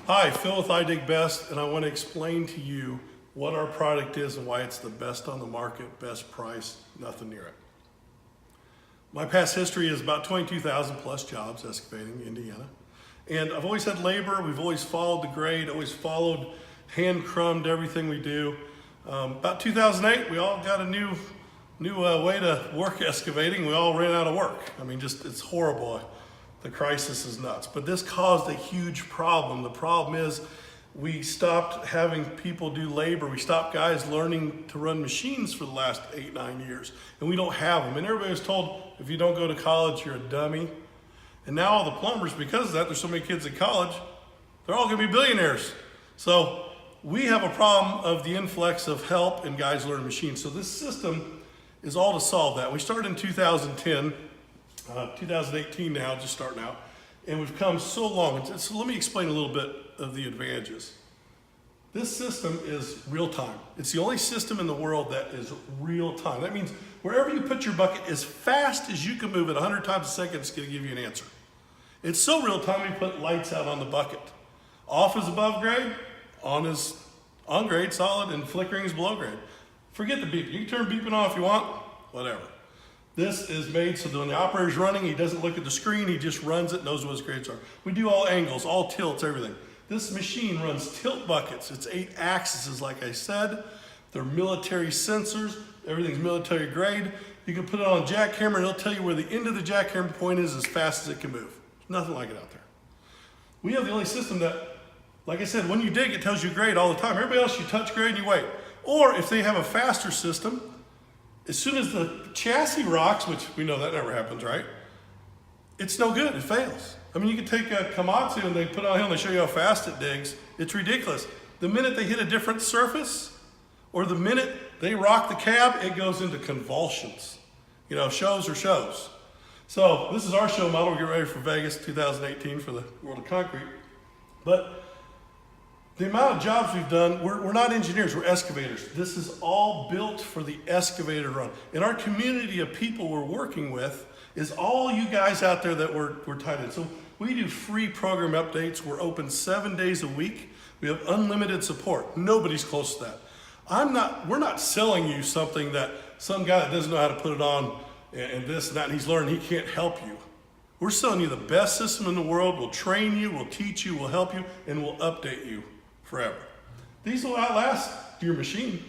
Hi, Phil with iDig Best, and I want to explain to you what our product is and why it's the best on the market, best price, nothing near it. My past history is about 22,000 plus jobs excavating in Indiana. And I've always had labor, we've always followed the grade, always followed, hand-crumbed everything we do. About 2008, we all got a new way to work excavating. We all ran out of work. I mean, it's horrible. The crisis is nuts. But this caused a huge problem. The problem is we stopped having people do labor. We stopped guys learning to run machines for the last 8-9 years. And we don't have them. And everybody was told, if you don't go to college, you're a dummy. And now all the plumbers, because of that, there's so many kids in college, they're all gonna be billionaires. So we have a problem of the influx of help and guys learning machines. So this system is all to solve that. We started in 2010, 2018 now, just starting out, and we've come so long. So let me explain a little bit of the advantages. This system is real time. It's the only system in the world that is real time. That means wherever you put your bucket, as fast as you can move it 100 times a second, it's gonna give you an answer. It's so real time, we put lights out on the bucket. Off is above grade, on is on grade, solid, and flickering is below grade. Forget the beep. You can turn beeping on if you want, whatever. This is made so that when the operator's running, he doesn't look at the screen, he just runs it, knows what his grades are. We do all angles, all tilts, everything. This machine runs tilt buckets. It's 8 axes, like I said. They're military sensors. Everything's military grade. You can put it on a jackhammer and it'll tell you where the end of the jackhammer point is as fast as it can move. There's nothing like it out there. We have the only system that, like I said, when you dig, it tells you grade all the time. Everybody else, you touch grade and you wait. Or if they have a faster system, as soon as the chassis rocks, which we know that never happens, right? It's no good, it fails. I mean, you can take a Komatsu and they put it on hill and they show you how fast it digs. It's ridiculous. The minute they hit a different surface, or the minute they rock the cab, it goes into convulsions. You know, shows are shows. So this is our show model. We're getting ready for Vegas 2018 for the World of Concrete. But the amount of jobs we've done, we're not engineers, we're excavators. This is all built for the excavator to run. And our community of people we're working with is all you guys out there that we're tied in. So we do free program updates. We're open 7 days a week. We have unlimited support. Nobody's close to that. We're not selling you something that some guy that doesn't know how to put it on and this and that, and he's learning, he can't help you. We're selling you the best system in the world. We'll train you, we'll teach you, we'll help you, and we'll update you forever. These will outlast your machine.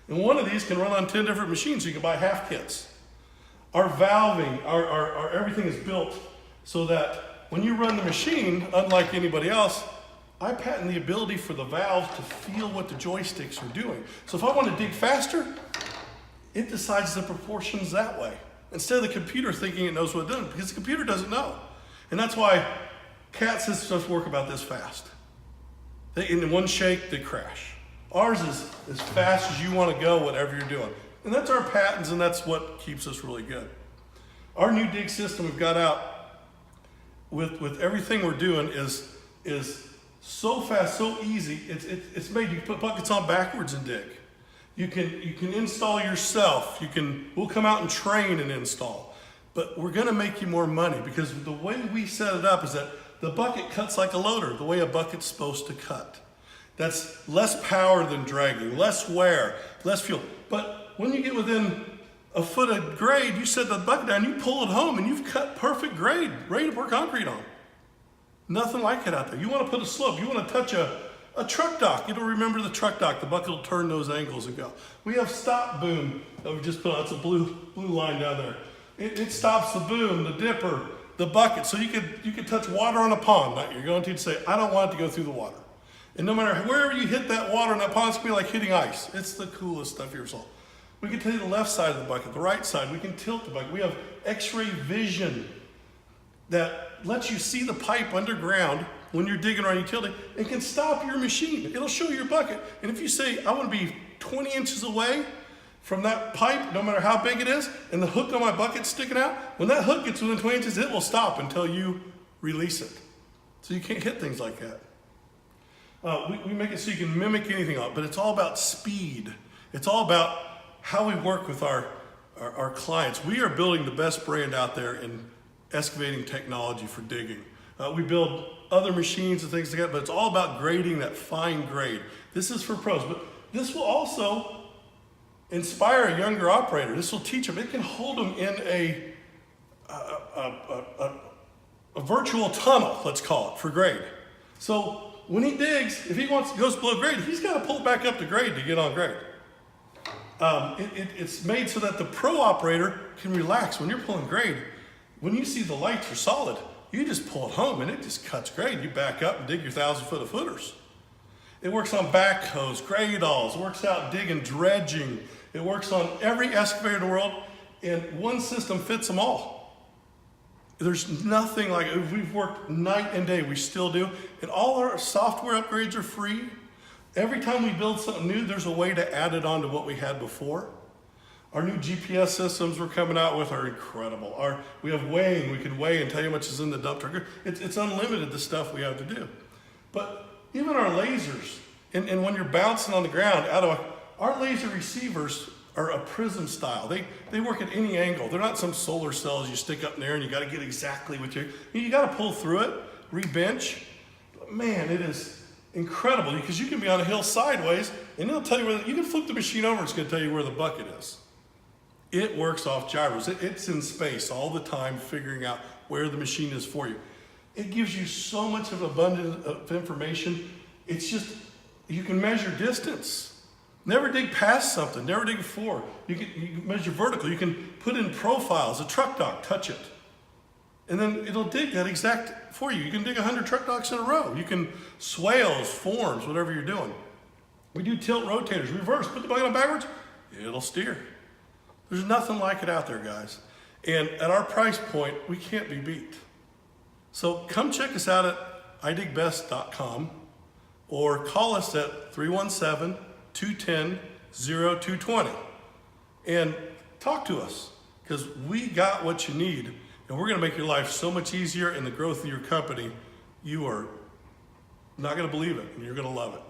And one of these can run on 10 different machines, so you can buy half kits. Our valving, our everything is built so that when you run the machine, unlike anybody else, I patent the ability for the valves to feel what the joysticks are doing. So if I want to dig faster, it decides the proportions that way. Instead of the computer thinking it knows what it's doing, because the computer doesn't know. And that's why CAT systems work about this fast. In one shake, they crash. Ours is as fast as you want to go, whatever you're doing. And that's our patents, and that's what keeps us really good. Our new dig system we've got out with everything we're doing is so fast, so easy. It's made you put buckets on backwards and dig. You can install yourself. We'll come out and train and install. But we're gonna make you more money because the way we set it up is that the bucket cuts like a loader, the way a bucket's supposed to cut. That's less power than dragging, less wear, less fuel. But when you get within a foot of grade, you set the bucket down, you pull it home, and you've cut perfect grade, ready to pour concrete on. Nothing like it out there. You want to put a slope, you want to touch a truck dock. It'll remember the truck dock. The bucket will turn those angles and go. We have stop boom that we just put on. It's a blue line down there. It stops the boom, the dipper, the bucket. So you could touch water on a pond. You're going to say, I don't want it to go through the water. And no matter wherever you hit that water in that pond, it's going to be like hitting ice. It's the coolest stuff you ever saw. We can tell you the left side of the bucket, the right side. We can tilt the bucket. We have X-ray vision that lets you see the pipe underground when you're digging around utility and can stop your machine. It'll show your bucket. And if you say, I want to be 20 inches away from that pipe, no matter how big it is, and the hook on my bucket's sticking out, when that hook gets within 20 inches, it will stop until you release it. So you can't hit things like that. We make it so you can mimic anything else, but it's all about speed. It's all about how we work with our clients. We are building the best brand out there in excavating technology for digging. We build other machines and things like that, but it's all about grading that fine grade. This is for pros, but this will also inspire a younger operator. This will teach them. It can hold them in a virtual tunnel, let's call it, for grade. So when he digs, if he goes below grade, he's got to pull it back up to grade to get on grade. It's made so that the pro operator can relax. When you're pulling grade, when you see the lights are solid, you just pull it home and it just cuts grade. You back up and dig your 1,000 foot of footers. It works on backhoes, grade alls, it works out digging, dredging. It works on every excavator in the world, and one system fits them all. There's nothing like it. We've worked night and day, we still do, and all our software upgrades are free. Every time we build something new, there's a way to add it on to what we had before. Our new GPS systems we're coming out with are incredible. We have weighing, we can weigh and tell you how much is in the dump truck. It's unlimited, the stuff we have to do. But even our lasers, and when you're bouncing on the ground, our laser receivers are a prism style. They work at any angle. They're not some solar cells you stick up in there and you got to get exactly what you got to pull through it, re-bench. Man, it is incredible because you can be on a hill sideways and it'll tell you where, you can flip the machine over, it's going to tell you where the bucket is. It works off gyros. It's in space all the time figuring out where the machine is for you. It gives you so much of abundance of information. It's just, you can measure distance. Never dig past something, never dig forward. You can measure vertical. You can put in profiles, a truck dock, touch it. And then it'll dig that exact for you. You can dig 100 truck docks in a row. You can swales, forms, whatever you're doing. We do tilt rotators, reverse, put the bucket on backwards, it'll steer. There's nothing like it out there, guys. And at our price point, we can't be beat. So come check us out at idigbest.com or call us at 317-210-0220 and talk to us because we got what you need and we're going to make your life so much easier and the growth of your company, you are not going to believe it and you're going to love it.